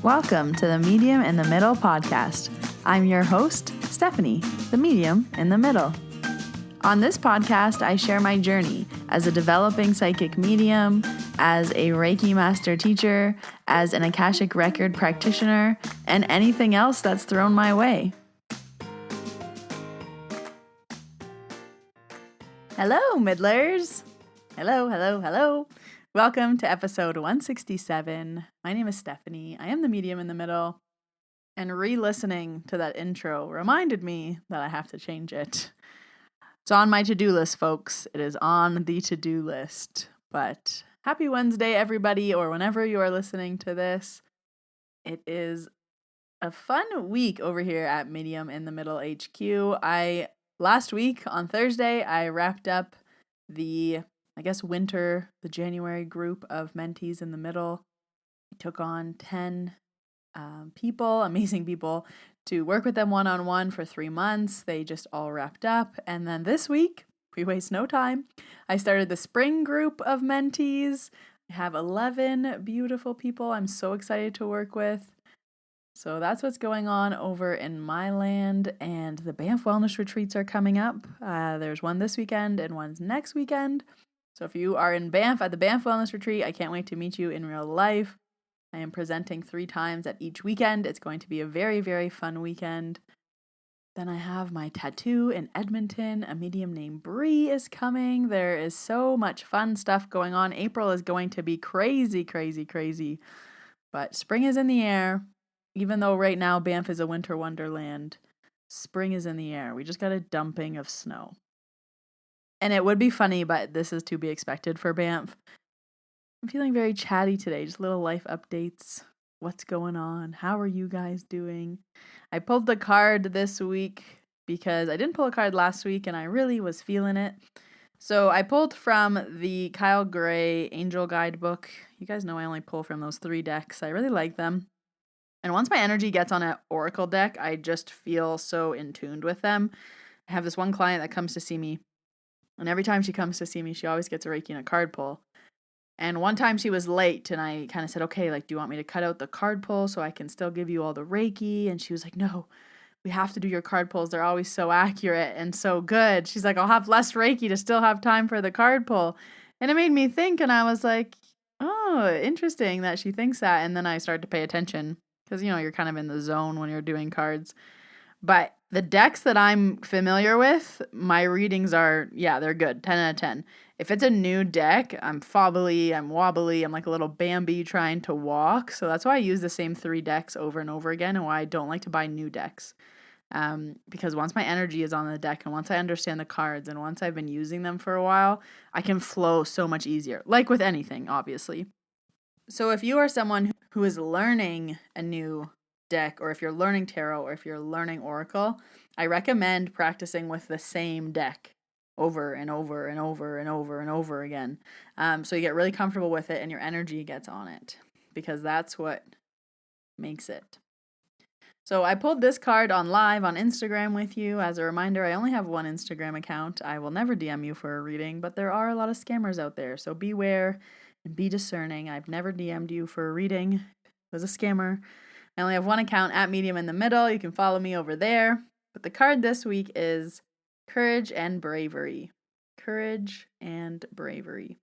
Welcome to the Medium in the Middle podcast. I'm your host, Stephanie, the Medium in the Middle. On this podcast, I share my journey as a developing psychic medium, as a Reiki master teacher, as an Akashic record practitioner, and anything else that's thrown my way. Hello, Middlers. Hello. Welcome to episode 167. My name is Stephanie. I am the Medium in the Middle. And re-listening to that intro reminded me that I have to change it. It's on my to-do list, folks. It is on the to-do list. But happy Wednesday, everybody, or whenever you are listening to this. It is a fun week over here at Medium in the Middle HQ. Last week on Thursday, I wrapped up the January group of mentees in the middle. I took on 10 people, amazing people, to work with them one-on-one for 3 months. They just all wrapped up. And then this week, we waste no time, I started the spring group of mentees. I have 11 beautiful people I'm so excited to work with. So that's what's going on over in my land. And the Banff Wellness Retreats are coming up. There's one this weekend and one's next weekend. So if you are in Banff at the Banff Wellness Retreat, I can't wait to meet you in real life. I am presenting 3 times at each weekend. It's going to be a very, very fun weekend. Then I have my tattoo in Edmonton. A medium named Bree is coming. There is so much fun stuff going on. April is going to be crazy. But spring is in the air. Even though right now Banff is a winter wonderland, spring is in the air. We just got a dumping of snow. And it would be funny, but this is to be expected for Banff. I'm feeling very chatty today, just little life updates. What's going on? How are you guys doing? I pulled the card this week because I didn't pull a card last week and I really was feeling it. So I pulled from the Kyle Gray Angel Guidebook. You guys know I only pull from those 3 decks. I really like them. And once my energy gets on an oracle deck, I just feel so in tune with them. I have this one client that comes to see me. And every time she comes to see me, she always gets a Reiki and a card pull. And one time she was late and I kind of said, okay, do you want me to cut out the card pull so I can still give you all the Reiki? And she was like, no, we have to do your card pulls. They're always so accurate and so good. She's like, I'll have less Reiki to still have time for the card pull. And it made me think, and I was like, oh, interesting that she thinks that. And then I started to pay attention because, you're kind of in the zone when you're doing cards. But the decks that I'm familiar with, my readings are, they're good. 10 out of 10. If it's a new deck, I'm wobbly, I'm like a little Bambi trying to walk. So that's why I use the same 3 decks over and over again and why I don't like to buy new decks. Because once my energy is on the deck and once I understand the cards and once I've been using them for a while, I can flow so much easier. Like with anything, obviously. So if you are someone who is learning a new deck, or if you're learning tarot, or if you're learning oracle, I recommend practicing with the same deck over and over and over and over and over again. So you get really comfortable with it and your energy gets on it, because that's what makes it. So I pulled this card on live on Instagram with you. As a reminder, I only have one Instagram account. I will never DM you for a reading, but there are a lot of scammers out there. So beware and be discerning. I've never DM'd you for a reading. It was a scammer. I only have one account at Medium in the Middle. You can follow me over there. But the card this week is Courage and Bravery. Courage and Bravery.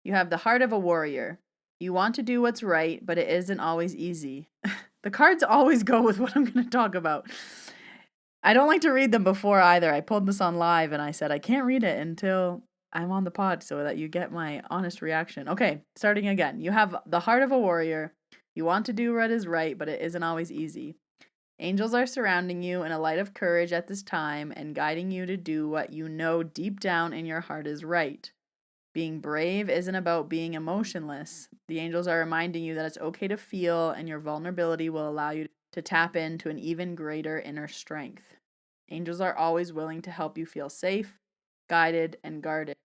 You have the heart of a warrior. You want to do what's right, but it isn't always easy. The cards always go with what I'm going to talk about. I don't like to read them before either. I pulled this on live and I said I can't read it until I'm on the pod so that you get my honest reaction. Okay, starting again. You have the heart of a warrior. You want to do what is right, but it isn't always easy. Angels are surrounding you in a light of courage at this time and guiding you to do what you know deep down in your heart is right. Being brave isn't about being emotionless. The angels are reminding you that it's okay to feel, and your vulnerability will allow you to tap into an even greater inner strength. Angels are always willing to help you feel safe, guided, and guarded.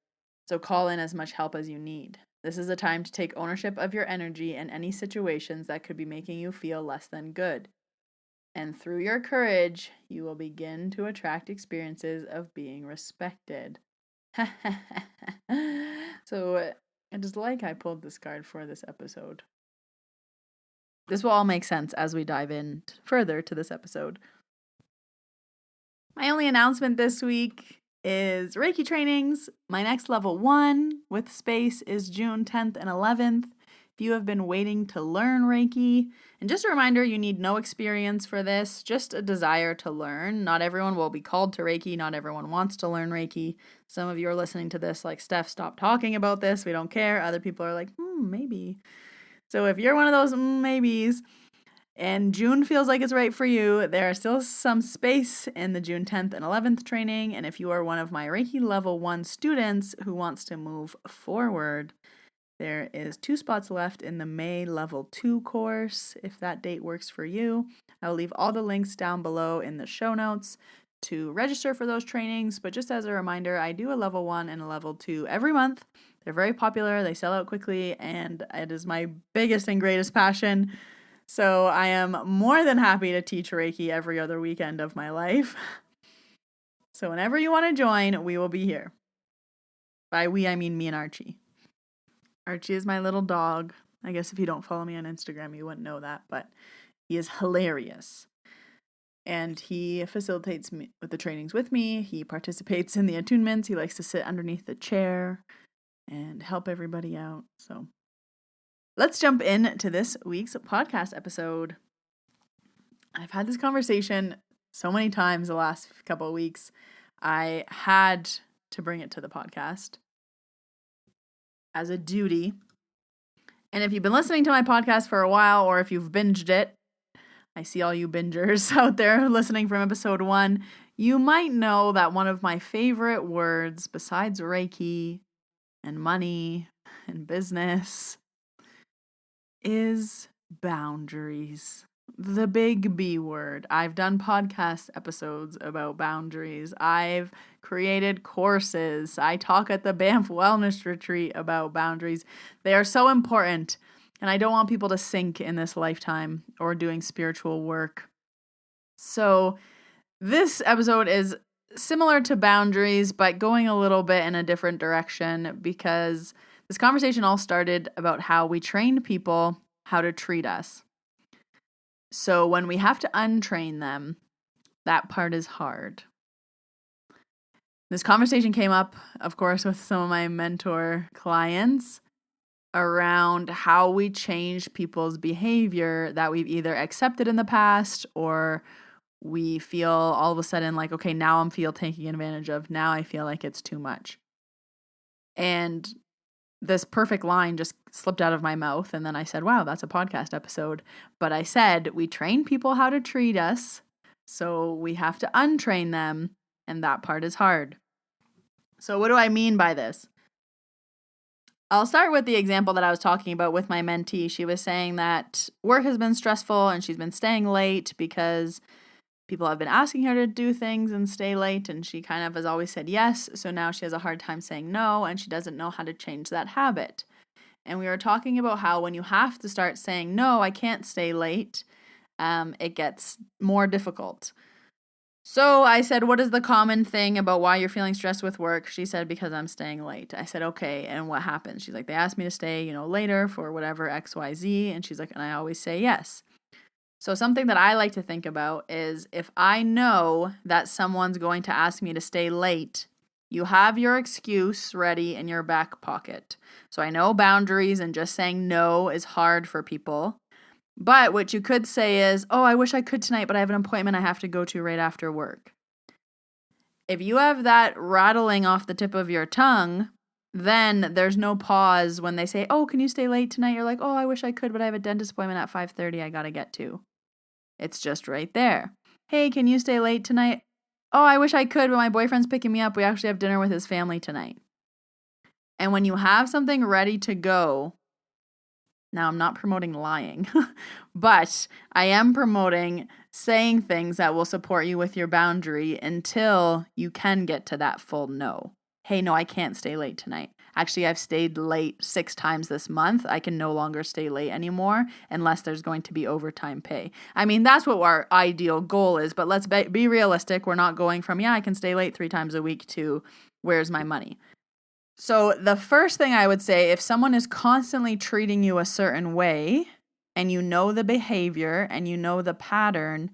So call in as much help as you need. This is a time to take ownership of your energy and any situations that could be making you feel less than good. And through your courage, you will begin to attract experiences of being respected. So I just like I pulled this card for this episode. This will all make sense as we dive in further to this episode. My only announcement this week is Reiki trainings. My next level 1 with space is June 10th and 11th. If you have been waiting to learn Reiki, and just a reminder, you need no experience for this, just a desire to learn. Not everyone will be called to Reiki. Not everyone wants to learn Reiki. Some of you are listening to this like, Steph, stop talking about this. We don't care. Other people are like, maybe. So if you're one of those maybes, and June feels like it's right for you, there are still some space in the June 10th and 11th training. And if you are one of my Reiki level 1 students who wants to move forward, there is 2 spots left in the May level 2 course. If that date works for you, I'll leave all the links down below in the show notes to register for those trainings. But just as a reminder, I do a level 1 and a level 2 every month. They're very popular, they sell out quickly, and it is my biggest and greatest passion. So I am more than happy to teach Reiki every other weekend of my life. So whenever you want to join, we will be here. By we, I mean me and Archie. Archie is my little dog. I guess if you don't follow me on Instagram, you wouldn't know that, but he is hilarious. And he facilitates me with the trainings with me. He participates in the attunements. He likes to sit underneath the chair and help everybody out. So let's jump into this week's podcast episode. I've had this conversation so many times the last couple of weeks. I had to bring it to the podcast as a duty. And if you've been listening to my podcast for a while, or if you've binged it, I see all you bingers out there listening from episode 1, you might know that one of my favorite words besides Reiki and money and business is boundaries. The big B word. I've done podcast episodes about boundaries. I've created courses. I talk at the Banff Wellness Retreat about boundaries. They are so important, and I don't want people to sink in this lifetime or doing spiritual work. So this episode is similar to boundaries, but going a little bit in a different direction, because this conversation all started about how we train people how to treat us. So when we have to untrain them, that part is hard. This conversation came up, of course, with some of my mentor clients around how we change people's behavior that we've either accepted in the past, or we feel all of a sudden like, okay, now I'm taken advantage of. Now I feel like it's too much. And this perfect line just slipped out of my mouth. And then I said, wow, that's a podcast episode. But I said, we train people how to treat us, so we have to untrain them. And that part is hard. So what do I mean by this? I'll start with the example that I was talking about with my mentee. She was saying that work has been stressful and she's been staying late because people have been asking her to do things and stay late, and she kind of has always said yes. So now she has a hard time saying no, and she doesn't know how to change that habit. And we were talking about how when you have to start saying, no, I can't stay late, it gets more difficult. So I said, what is the common thing about why you're feeling stressed with work? She said, because I'm staying late. I said, okay, and what happens? She's like, they asked me to stay, later for whatever XYZ. And she's like, and I always say yes. So something that I like to think about is, if I know that someone's going to ask me to stay late, you have your excuse ready in your back pocket. So I know boundaries and just saying no is hard for people. But what you could say is, oh, I wish I could tonight, but I have an appointment I have to go to right after work. If you have that rattling off the tip of your tongue, then there's no pause when they say, oh, can you stay late tonight? You're like, oh, I wish I could, but I have a dentist appointment at 5:30 I got to get to. It's just right there. Hey, can you stay late tonight? Oh, I wish I could, but my boyfriend's picking me up. We actually have dinner with his family tonight. And when you have something ready to go, now I'm not promoting lying, but I am promoting saying things that will support you with your boundary until you can get to that full no. Hey, no, I can't stay late tonight. Actually, I've stayed late 6 times this month. I can no longer stay late anymore unless there's going to be overtime pay. I mean, that's what our ideal goal is, but let's be realistic. We're not going from, I can stay late 3 times a week to where's my money? So the first thing I would say, if someone is constantly treating you a certain way, and you know the behavior and you know the pattern,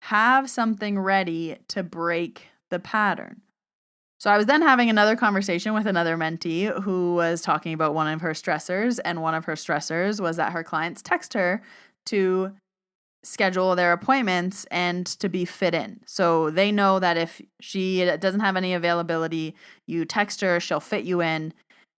have something ready to break the pattern. So I was then having another conversation with another mentee who was talking about one of her stressors, and one of her stressors was that her clients text her to schedule their appointments and to be fit in. So they know that if she doesn't have any availability, you text her, she'll fit you in.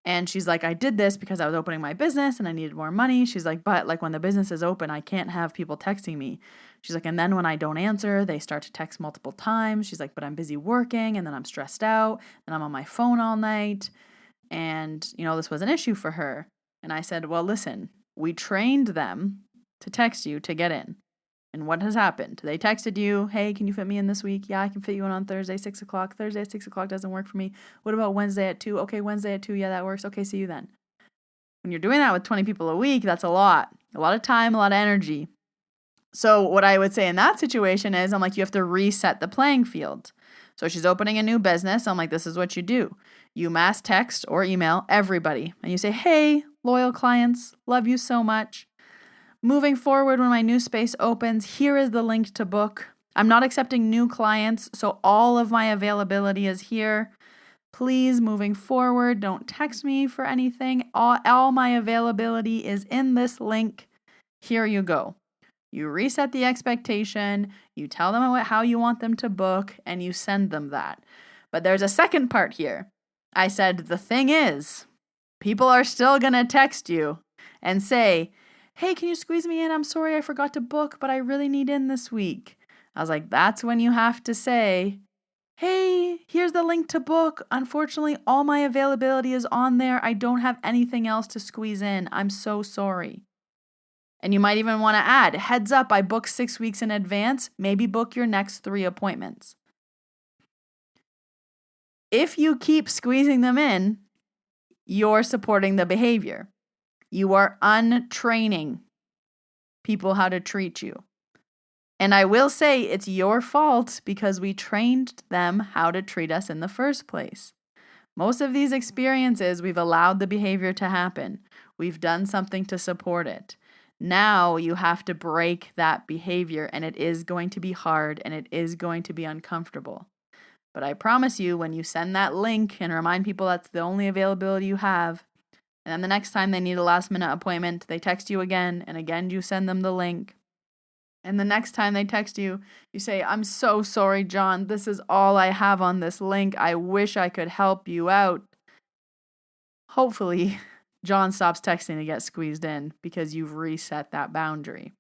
And she's like, I did this because I was opening my business and I needed more money. She's like, but like when the business is open, I can't have people texting me. She's like, and then when I don't answer, they start to text multiple times. She's like, but I'm busy working and then I'm stressed out and I'm on my phone all night. And, this was an issue for her. And I said, well, listen, we trained them to text you to get in. And what has happened? They texted you, hey, can you fit me in this week? Yeah, I can fit you in on Thursday, 6 o'clock. Thursday at 6 o'clock doesn't work for me. What about Wednesday at 2? Okay, Wednesday at 2. Yeah, that works. Okay, see you then. When you're doing that with 20 people a week, that's a lot. A lot of time, a lot of energy. So what I would say in that situation is, I'm like, you have to reset the playing field. So she's opening a new business. I'm like, this is what you do. You mass text or email everybody. And you say, hey, loyal clients, love you so much. Moving forward, when my new space opens, here is the link to book. I'm not accepting new clients, so all of my availability is here. Please, moving forward, don't text me for anything. All my availability is in this link. Here you go. You reset the expectation, you tell them how you want them to book, and you send them that. But there's a second part here. I said, the thing is, people are still going to text you and say, hey, can you squeeze me in? I'm sorry I forgot to book, but I really need in this week. I was like, that's when you have to say, hey, here's the link to book. Unfortunately, all my availability is on there. I don't have anything else to squeeze in. I'm so sorry. And you might even want to add, heads up, I booked 6 weeks in advance. Maybe book your next 3 appointments. If you keep squeezing them in, you're supporting the behavior. You are untraining people how to treat you. And I will say it's your fault because we trained them how to treat us in the first place. Most of these experiences, we've allowed the behavior to happen. We've done something to support it. Now you have to break that behavior, and it is going to be hard and it is going to be uncomfortable. But I promise you, when you send that link and remind people that's the only availability you have, and then the next time they need a last minute appointment, they text you again, and again you send them the link. And the next time they text you, you say, I'm so sorry, John. This is all I have on this link. I wish I could help you out. Hopefully, John stops texting to get squeezed in because you've reset that boundary.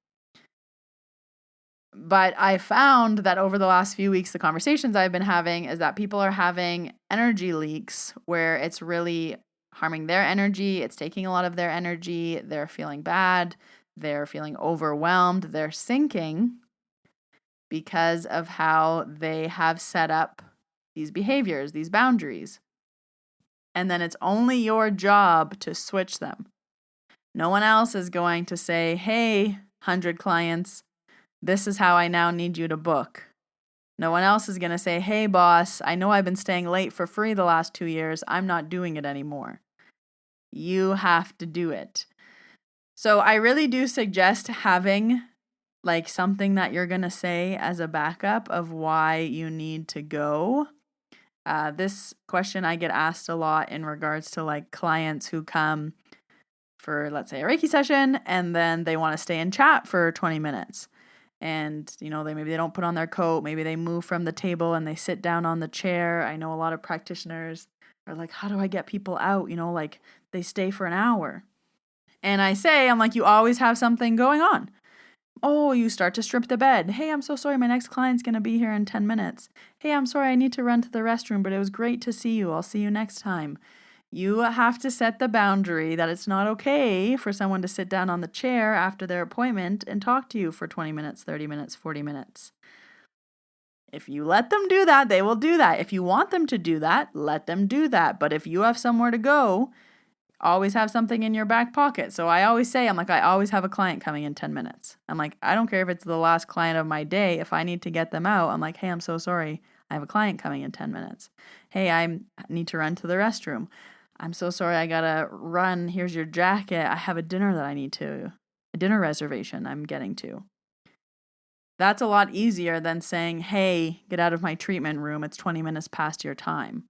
But I found that over the last few weeks, the conversations I've been having is that people are having energy leaks where it's really harming their energy. It's taking a lot of their energy. They're feeling bad. They're feeling overwhelmed. They're sinking because of how they have set up these behaviors, these boundaries. And then it's only your job to switch them. No one else is going to say, hey, 100 clients, this is how I now need you to book. No one else is going to say, hey, boss, I know I've been staying late for free the last 2 years. I'm not doing it anymore. You have to do it. So I really do suggest having like something that you're going to say as a backup of why you need to go. This question I get asked a lot in regards to like clients who come for, let's say, a Reiki session, and then they want to stay and chat for 20 minutes. And, maybe they don't put on their coat. Maybe they move from the table and they sit down on the chair. I know a lot of practitioners are like, how do I get people out? Like they stay for an hour. And I'm like, you always have something going on. Oh, you start to strip the bed. Hey, I'm so sorry. My next client's going to be here in 10 minutes. Hey, I'm sorry. I need to run to the restroom, but it was great to see you. I'll see you next time. You have to set the boundary that it's not okay for someone to sit down on the chair after their appointment and talk to you for 20 minutes, 30 minutes, 40 minutes. If you let them do that, they will do that. If you want them to do that, let them do that. But if you have somewhere to go, always have something in your back pocket. So I always say, I always have a client coming in 10 minutes. I'm like, I don't care if it's the last client of my day. If I need to get them out, I'm like, hey, I'm so sorry. I have a client coming in 10 minutes. Hey, I need to run to the restroom. I'm so sorry. I gotta run. Here's your jacket. I have a dinner that I need to a dinner reservation I'm getting to. That's a lot easier than saying, hey, get out of my treatment room. It's 20 minutes past your time.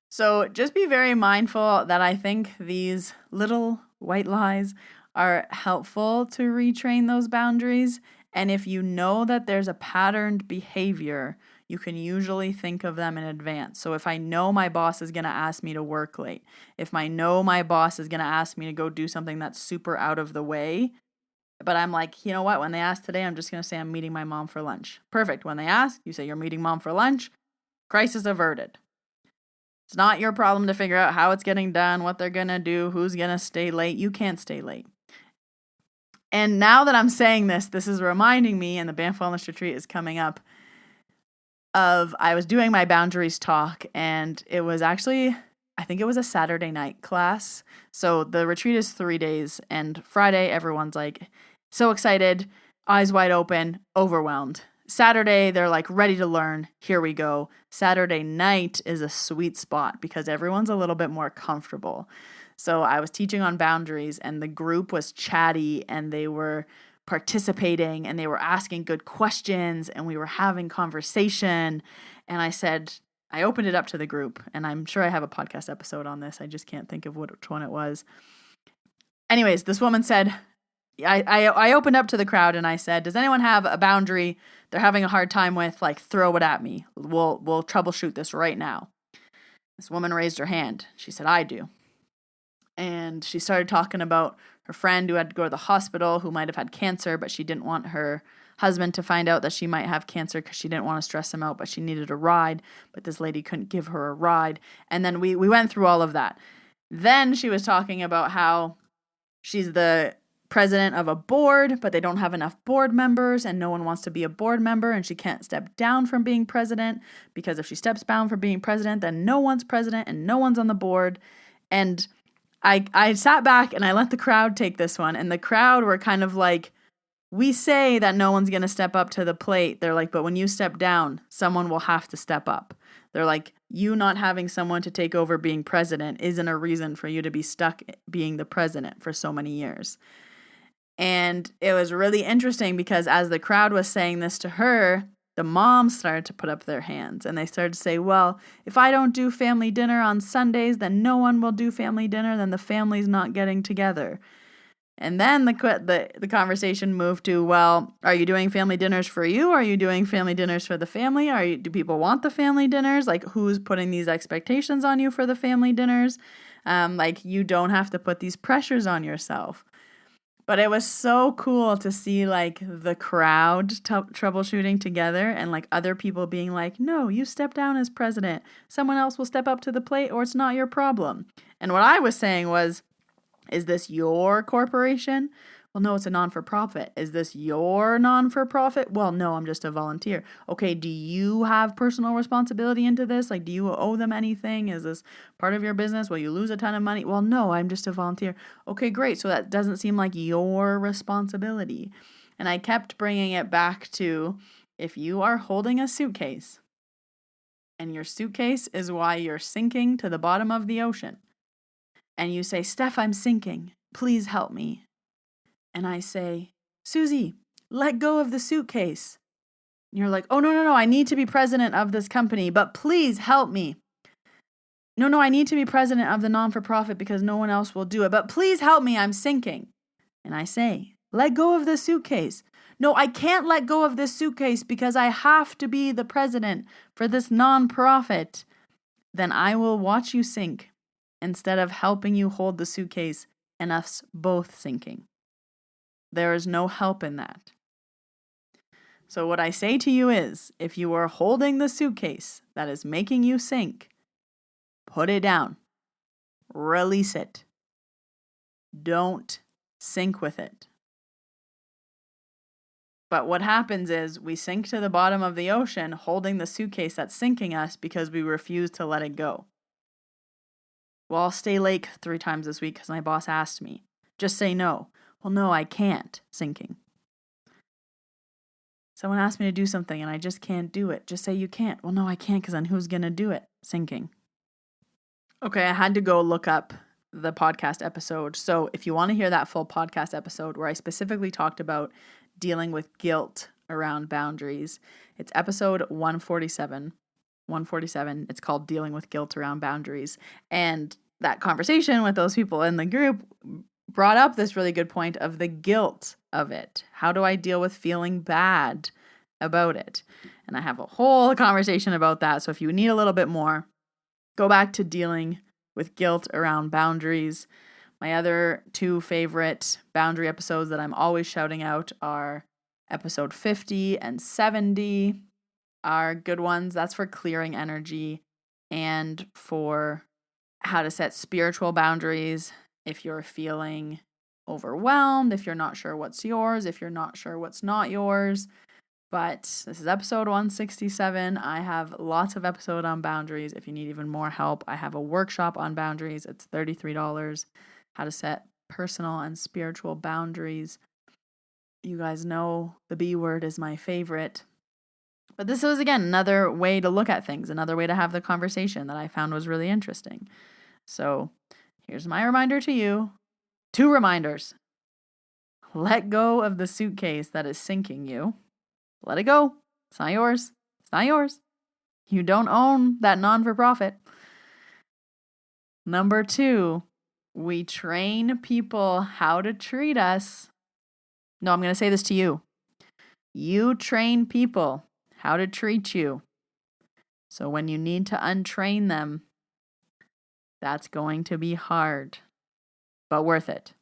So just be very mindful that I think these little white lies are helpful to retrain those boundaries. And if you know that there's a patterned behavior, you can usually think of them in advance. So if I know my boss is going to ask me to work late, if I know my boss is going to ask me to go do something that's super out of the way, but I'm like, you know what? When they ask today, I'm just going to say I'm meeting my mom for lunch. Perfect. When they ask, you say you're meeting mom for lunch. Crisis averted. It's not your problem to figure out how it's getting done, what they're going to do, who's going to stay late. You can't stay late. And now that I'm saying this is reminding me, and the Banff Wellness Retreat is coming up, I was doing my boundaries talk, and it was actually, I think it was a Saturday night class. So the retreat is 3 days, and Friday, everyone's like so excited, eyes wide open, overwhelmed. Saturday, they're like ready to learn. Here we go. Saturday night is a sweet spot because everyone's a little bit more comfortable. So I was teaching on boundaries, and the group was chatty, and they were participating, and they were asking good questions, and we were having conversation. And I opened it up to the group, and I'm sure I have a podcast episode on this. I just can't think of which one it was. Anyways, this woman said, I opened up to the crowd and I said, does anyone have a boundary they're having a hard time with? Like, throw it at me. We'll troubleshoot this right now. This woman raised her hand. She said, I do. And she started talking about her friend who had to go to the hospital, who might have had cancer, but she didn't want her husband to find out that she might have cancer because she didn't want to stress him out, but she needed a ride, but this lady couldn't give her a ride. And then we went through all of that. Then she was talking about how she's the president of a board, but they don't have enough board members, and no one wants to be a board member, and she can't step down from being president, because if she steps down from being president, then no one's president and no one's on the board. And I sat back and I let the crowd take this one, and the crowd were kind of like, we say that no one's going to step up to the plate. They're like, but when you step down, someone will have to step up. They're like, you not having someone to take over being president isn't a reason for you to be stuck being the president for so many years. And it was really interesting because as the crowd was saying this to her, the moms started to put up their hands, and they started to say, well, if I don't do family dinner on Sundays, then no one will do family dinner, then the family's not getting together. And then the conversation moved to, well, are you doing family dinners for you? Are you doing family dinners for the family? Do people want the family dinners? Like, who's putting these expectations on you for the family dinners? Like, you don't have to put these pressures on yourself. But it was so cool to see like the crowd troubleshooting together, and like other people being like, no, you step down as president. Someone else will step up to the plate, or it's not your problem. And what I was saying was, is this your corporation? Well, no, it's a non-for-profit. Is this your non-for-profit? Well, no, I'm just a volunteer. Okay, do you have personal responsibility into this? Like, do you owe them anything? Is this part of your business? Will you lose a ton of money? Well, no, I'm just a volunteer. Okay, great. So that doesn't seem like your responsibility. And I kept bringing it back to, if you are holding a suitcase, and your suitcase is why you're sinking to the bottom of the ocean, and you say, Steph, I'm sinking. Please help me. And I say, Susie, let go of the suitcase. And you're like, oh, no, I need to be president of this company, but please help me. No, I need to be president of the non-for-profit because no one else will do it, but please help me, I'm sinking. And I say, let go of the suitcase. No, I can't let go of this suitcase because I have to be the president for this non-profit. Then I will watch you sink instead of helping you hold the suitcase and us both sinking. There is no help in that. So what I say to you is, if you are holding the suitcase that is making you sink, put it down. Release it. Don't sink with it. But what happens is we sink to the bottom of the ocean holding the suitcase that's sinking us because we refuse to let it go. Well, I'll stay late 3 times this week because my boss asked me. Just say no. Well, no, I can't. Sinking. Someone asked me to do something and I just can't do it. Just say you can't. Well, no, I can't because then who's going to do it? Sinking. Okay, I had to go look up the podcast episode. So if you want to hear that full podcast episode where I specifically talked about dealing with guilt around boundaries, it's episode 147. 147. It's called Dealing with Guilt Around Boundaries. And that conversation with those people in the group brought up this really good point of the guilt of it. How do I deal with feeling bad about it? And I have a whole conversation about that. So if you need a little bit more, go back to Dealing with Guilt Around Boundaries. My other two favorite boundary episodes that I'm always shouting out are episode 50 and 70 are good ones. That's for clearing energy and for how to set spiritual boundaries if you're feeling overwhelmed, if you're not sure what's yours, if you're not sure what's not yours. But this is episode 167. I have lots of episodes on boundaries. If you need even more help, I have a workshop on boundaries. It's $33. How to set personal and spiritual boundaries. You guys know the B word is my favorite. But this was, again, another way to look at things, another way to have the conversation that I found was really interesting. So here's my reminder to you. 2 reminders. Let go of the suitcase that is sinking you. Let it go. It's not yours. It's not yours. You don't own that non-for-profit. Number 2, we train people how to treat us. No, I'm going to say this to you. You train people how to treat you. So when you need to untrain them, that's going to be hard, but worth it.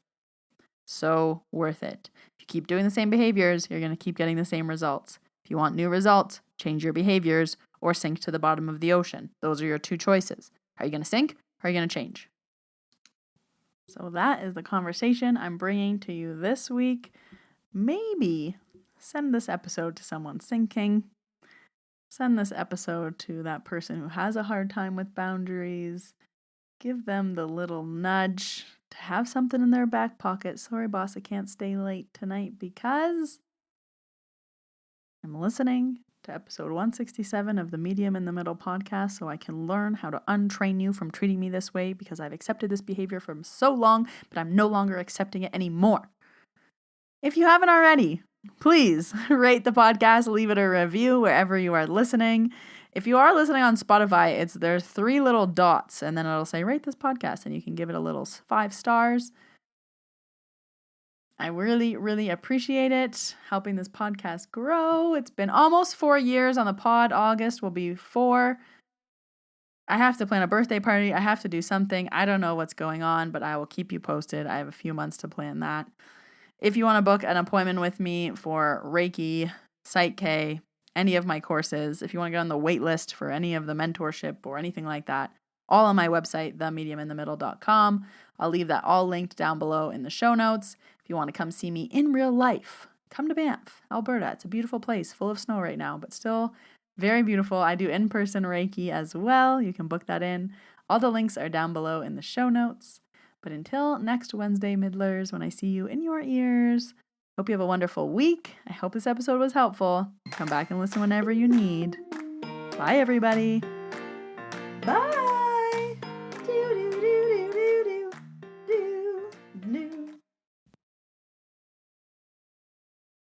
So worth it. If you keep doing the same behaviors, you're going to keep getting the same results. If you want new results, change your behaviors or sink to the bottom of the ocean. Those are your 2 choices. Are you going to sink or are you going to change? So that is the conversation I'm bringing to you this week. Maybe send this episode to someone sinking. Send this episode to that person who has a hard time with boundaries. Give them the little nudge to have something in their back pocket. Sorry, boss, I can't stay late tonight because I'm listening to episode 167 of the Medium in the Middle podcast so I can learn how to untrain you from treating me this way because I've accepted this behavior for so long, but I'm no longer accepting it anymore. If you haven't already, please rate the podcast, leave it a review wherever you are listening. If you are listening on Spotify, there's 3 little dots and then it'll say rate this podcast and you can give it a little 5 stars. I really, really appreciate it, helping this podcast grow. It's been almost 4 years on the pod. August will be 4. I have to plan a birthday party. I have to do something. I don't know what's going on, but I will keep you posted. I have a few months to plan that. If you want to book an appointment with me for Reiki, PSYCH-K, any of my courses, if you want to get on the wait list for any of the mentorship or anything like that, all on my website, themediuminthemiddle.com. I'll leave that all linked down below in the show notes. If you want to come see me in real life, come to Banff, Alberta. It's a beautiful place, full of snow right now, but still very beautiful. I do in-person Reiki as well. You can book that in. All the links are down below in the show notes. But until next Wednesday, Middlers, when I see you in your ears, hope you have a wonderful week. I hope this episode was helpful. Come back and listen whenever you need. Bye, everybody. Bye.